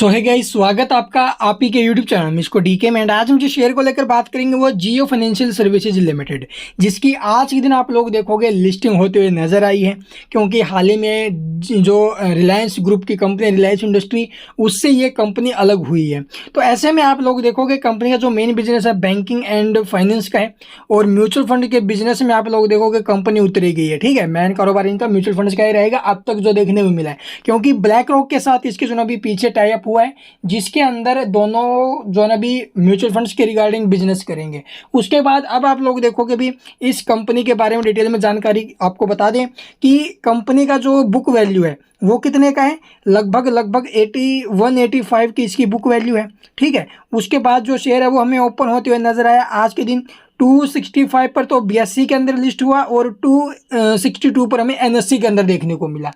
सो है गाइस, स्वागत आपका आप ही के यूट्यूब चैनल में इसको डीके में। एंड आज हम जिस शेयर को लेकर बात करेंगे वो जियो फाइनेंशियल सर्विसेज लिमिटेड, जिसकी आज के दिन आप लोग देखोगे लिस्टिंग होते हुए नजर आई है। क्योंकि हाल ही में जो रिलायंस ग्रुप की कंपनी रिलायंस इंडस्ट्री, उससे ये कंपनी अलग हुई है। तो ऐसे में आप लोग देखोगे कंपनी का जो मेन बिजनेस है बैंकिंग एंड फाइनेंस का है, और म्यूचुअल फंड के बिजनेस में आप लोग देखोगे कंपनी उतरी गई है। ठीक है, मेन कारोबार इनका म्यूचुअल फंड्स का ही रहेगा अब तक जो देखने को मिला है, क्योंकि ब्लैक रॉक के साथ इसके जो अभी पीछे टाई अप हुआ है, जिसके अंदर दोनों जो है भी म्यूचुअल फंड्स के रिगार्डिंग बिजनेस करेंगे। उसके बाद अब आप लोग देखोगे भी इस कंपनी के बारे में डिटेल में जानकारी आपको बता दें कि कंपनी का जो बुक वैल्यू है वो कितने का है, लगभग 81-85 की इसकी बुक वैल्यू है। ठीक है, उसके बाद जो शेयर है वो हमें ओपन होते हुए नजर आया आज के दिन 265 पर, तो BSE के अंदर लिस्ट हुआ, और 262 पर हमें NSE के अंदर देखने को मिला।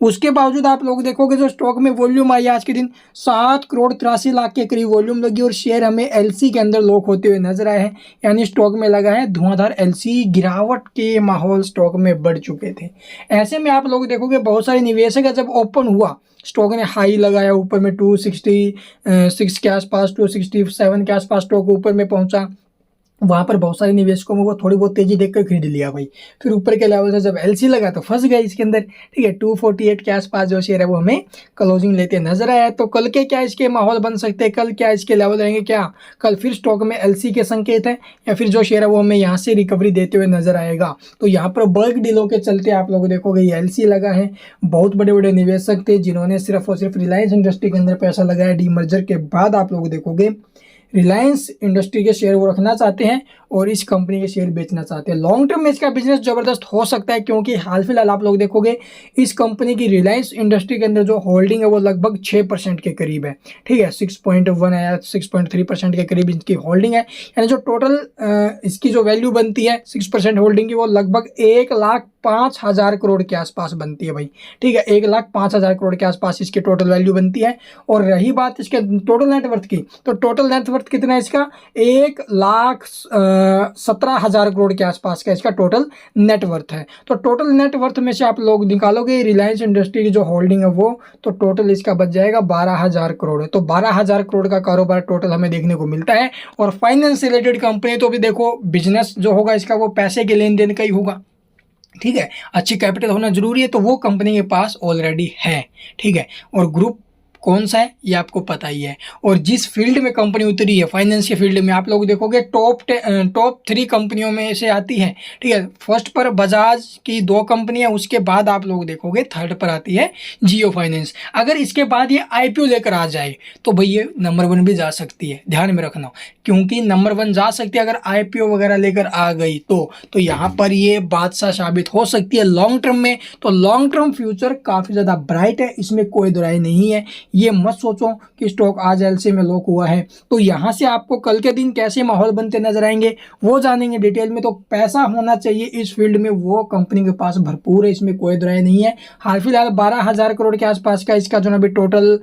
उसके बावजूद आप लोग देखोगे जो स्टॉक में वॉल्यूम आई आज के दिन 7,83,00,000 के करीब वॉल्यूम लगी, और शेयर हमें LC के अंदर लॉक होते हुए नजर आए हैं। यानी स्टॉक में लगा है धुआंधार LC, गिरावट के माहौल स्टॉक में बढ़ चुके थे। ऐसे में आप लोग देखोगे बहुत सारे निवेशक जब ओपन हुआ स्टॉक ने हाई लगाया ऊपर में 266 के आसपास, 267 के आसपास स्टॉक ऊपर में पहुंचा। वहाँ पर बहुत सारे निवेशकों में वो थोड़ी बहुत तेजी देखकर खरीद लिया भाई। फिर ऊपर के लेवल से जब LC लगा तो फंस गए इसके अंदर। ठीक है, 248 के आसपास जो शेयर है वो हमें क्लोजिंग लेते नजर आया। तो कल के क्या इसके माहौल बन सकते हैं, कल क्या इसके लेवल रहेंगे, क्या कल फिर स्टॉक में LC के संकेत हैं, या फिर जो शेयर है वो हमें यहाँ से रिकवरी देते हुए नजर आएगा। तो यहाँ पर बल्क डीलों के चलते आप लोग देखोगे ये LC लगा है। बहुत बड़े बड़े निवेशक थे जिन्होंने सिर्फ और सिर्फ रिलायंस इंडस्ट्री के अंदर पैसा लगाया। डीमर्जर के बाद आप लोग देखोगे रिलायंस इंडस्ट्री के शेयर वो रखना चाहते हैं और इस कंपनी के शेयर बेचना चाहते हैं। लॉन्ग टर्म में इसका बिजनेस जबरदस्त हो सकता है, क्योंकि हाल फिलहाल आप लोग देखोगे इस कंपनी की रिलायंस इंडस्ट्री के अंदर जो होल्डिंग है वो लगभग 6% के करीब है। ठीक है, 6.1 या 6.3% के करीब इसकी होल्डिंग है। यानी जो टोटल इसकी जो वैल्यू बनती है 6% होल्डिंग की, वो लगभग 1,05,000 करोड़ के आसपास बनती है भाई। ठीक है, 1,05,000 करोड़ के आसपास इसकी टोटल वैल्यू बनती है। और रही बात इसके टोटल नेटवर्थ की, तो टोटल नेटवर्थ कितना है इसका, 1,17,000 करोड़ के आसपास का इसका टोटल नेटवर्थ है। तो टोटल नेटवर्थ में से आप लोग निकालोगे रिलायंस इंडस्ट्री की जो होल्डिंग है वो, तो टोटल इसका बच जाएगा 12,000 करोड़ है। तो 12,000 करोड़ का कारोबार टोटल हमें देखने को मिलता है। और फाइनेंस रिलेटेड कंपनी तो भी देखो बिजनेस जो होगा इसका वो पैसे के लेन देन का ही होगा। ठीक है, अच्छी कैपिटल होना जरूरी है, तो वो कंपनी के पास ऑलरेडी है। ठीक है, और ग्रुप कौन सा है ये आपको पता ही है। और जिस फील्ड में कंपनी उतरी है फाइनेंस के फील्ड में, आप लोग देखोगे टॉप 3 कंपनियों में से आती है। ठीक है, फर्स्ट पर बजाज की 2 कंपनी है, उसके बाद आप लोग देखोगे थर्ड पर आती है जियो फाइनेंस। अगर इसके बाद ये IPO लेकर आ जाए तो भाई ये नंबर 1 भी जा सकती है, ध्यान में रखना। क्योंकि नंबर 1 जा सकती है अगर IPO वगैरह लेकर आ गई तो यहाँ पर ये बादशाह साबित हो सकती है लॉन्ग टर्म में। तो लॉन्ग टर्म फ्यूचर काफ़ी ज़्यादा ब्राइट है, इसमें कोई दुराई नहीं है। ये मत सोचो कि स्टॉक आज LC में लॉक हुआ है। तो यहाँ से आपको कल के दिन कैसे माहौल बनते नजर आएंगे वो जानेंगे डिटेल में। तो पैसा होना चाहिए इस फील्ड में, वो कंपनी के पास भरपूर है, इसमें कोई दुराई नहीं है। हाल फिलहाल 12,000 करोड़ के आसपास का इसका जो ना भी टोटल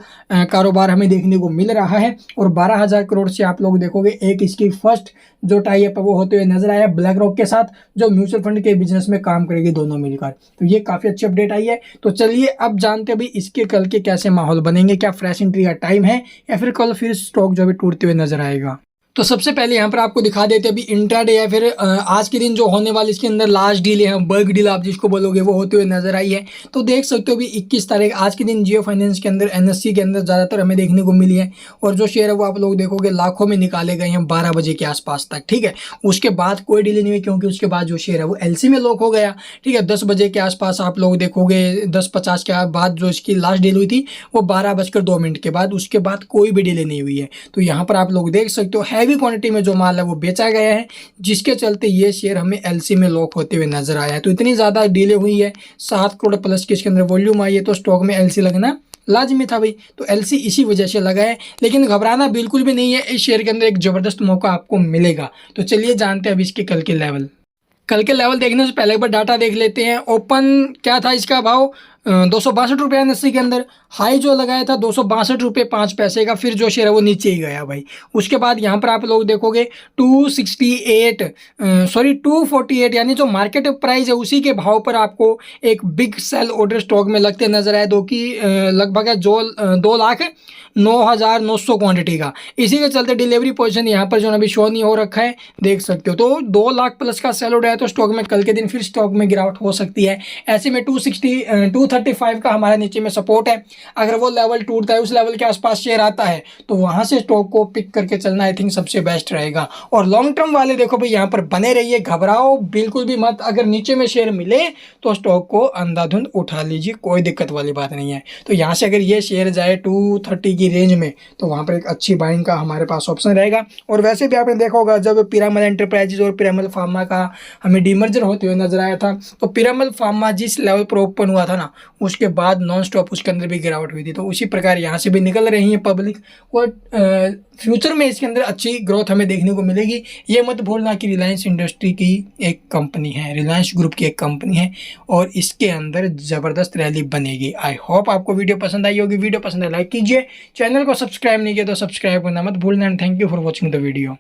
कारोबार हमें देखने को मिल रहा है। और 12,000 करोड़ से आप लोग देखोगे एक इसकी फर्स्ट जो टाई अप है वो होते हुए नजर आया ब्लैक रॉक के साथ, जो म्यूचुअल फंड के बिजनेस में काम करेगी दोनों मिलकर। तो ये काफ़ी अच्छी अपडेट आई है। तो चलिए अब जानते हैं भी इसके कल के कैसे माहौल बनेंगे, क्या फ्रेश एंट्री का टाइम है या फिर कल फिर स्टॉक जो भी टूटते हुए नजर आएगा। तो सबसे पहले यहाँ पर आपको दिखा देते हैं अभी इंट्राडे या फिर आज के दिन जो होने वाली इसके अंदर लास्ट डील है, बल्क डील आप जिसको बोलोगे, वो होते हुए नजर आई है। तो देख सकते हो अभी 21 तारीख आज के दिन जियो फाइनेंस के अंदर NSE के अंदर ज़्यादातर हमें देखने को मिली है। और जो शेयर है वो आप लोग देखोगे लाखों में निकाले गए हैं 12 बजे के आसपास तक। ठीक है, उसके बाद कोई डील नहीं हुई, क्योंकि उसके बाद जो शेयर है वो LC में लॉक हो गया। ठीक है, 10 बजे के आसपास आप लोग देखोगे 10:50 के बाद जो इसकी लास्ट डील हुई थी वो 12:02 के बाद, उसके बाद कोई भी डील नहीं हुई है। तो यहाँ पर आप लोग देख सकते हो हैवी क्वांटिटी में जो माल है वो बेचा गया है, जिसके चलते ये शेयर हमें LC में लॉक होते हुए नजर आया है। तो इतनी ज़्यादा डीले हुई है, 7 करोड़ प्लस की इसके अंदर वॉल्यूम आई है, तो स्टॉक में LC लगना लाजमी था भाई। तो LC इसी वजह से लगा है, लेकिन घबराना बिल्कुल भी नहीं है, इस शेयर के अंदर एक ज़बरदस्त मौका आपको मिलेगा। तो चलिए जानते हैं अब इसके कल के लेवल। कल के लेवल देखने से पहले एक बार डाटा देख लेते हैं। ओपन क्या था इसका भाव, ₹262.80 के अंदर। हाई जो लगाया था ₹262.05 का, फिर जो शेयर है वो नीचे ही गया भाई। उसके बाद यहाँ पर आप लोग देखोगे 248 यानी जो मार्केट प्राइस है उसी के भाव पर आपको एक बिग सेल ऑर्डर स्टॉक में लगते नजर आए, जो कि लगभग है जो 2,09,900 क्वांटिटी का। इसी के चलते डिलीवरी पोजीशन यहाँ पर जो अभी शो नहीं हो रखा है, देख सकते हो। तो 2 लाख प्लस का सेल ऑर्डर है, तो स्टॉक में कल के दिन फिर स्टॉक में गिरावट हो सकती है। ऐसे में 235 का हमारा नीचे में सपोर्ट है। अगर वो लेवल टूटता है, उस लेवल के आसपास शेयर आता है, तो वहां से स्टॉक को पिक करके चलना आई थिंक सबसे बेस्ट रहेगा। और लॉन्ग टर्म वाले देखो भाई यहाँ पर बने रहिए, घबराओ बिल्कुल भी मत। अगर नीचे में शेयर मिले तो स्टॉक को अंधाधुंध उठा लीजिए, कोई दिक्कत वाली बात नहीं है। तो यहाँ से अगर ये शेयर जाए 230 की रेंज में, तो वहाँ पर एक अच्छी बाइंग का हमारे पास ऑप्शन रहेगा। और वैसे भी आपने देखा होगा जब पिरामल एंटरप्राइजेज और पिरामल फार्मा का हमें डीमर्जर होते हुए नजर आया था, तो पिरामल फार्मा जिस लेवल पर ओपन हुआ था ना, उसके बाद नॉन स्टॉप उसके अंदर भी गिरावट हुई थी। तो उसी प्रकार यहाँ से भी निकल रही है पब्लिक, और फ्यूचर में इसके अंदर अच्छी ग्रोथ हमें देखने को मिलेगी। ये मत भूलना कि रिलायंस इंडस्ट्री की एक कंपनी है, रिलायंस ग्रुप की एक कंपनी है, और इसके अंदर ज़बरदस्त रैली बनेगी। आई होप आपको वीडियो पसंद आई होगी। वीडियो पसंद है लाइक कीजिए, चैनल को सब्सक्राइब नहीं किया तो सब्सक्राइब करना मत भूलना। And thank you for watching the video.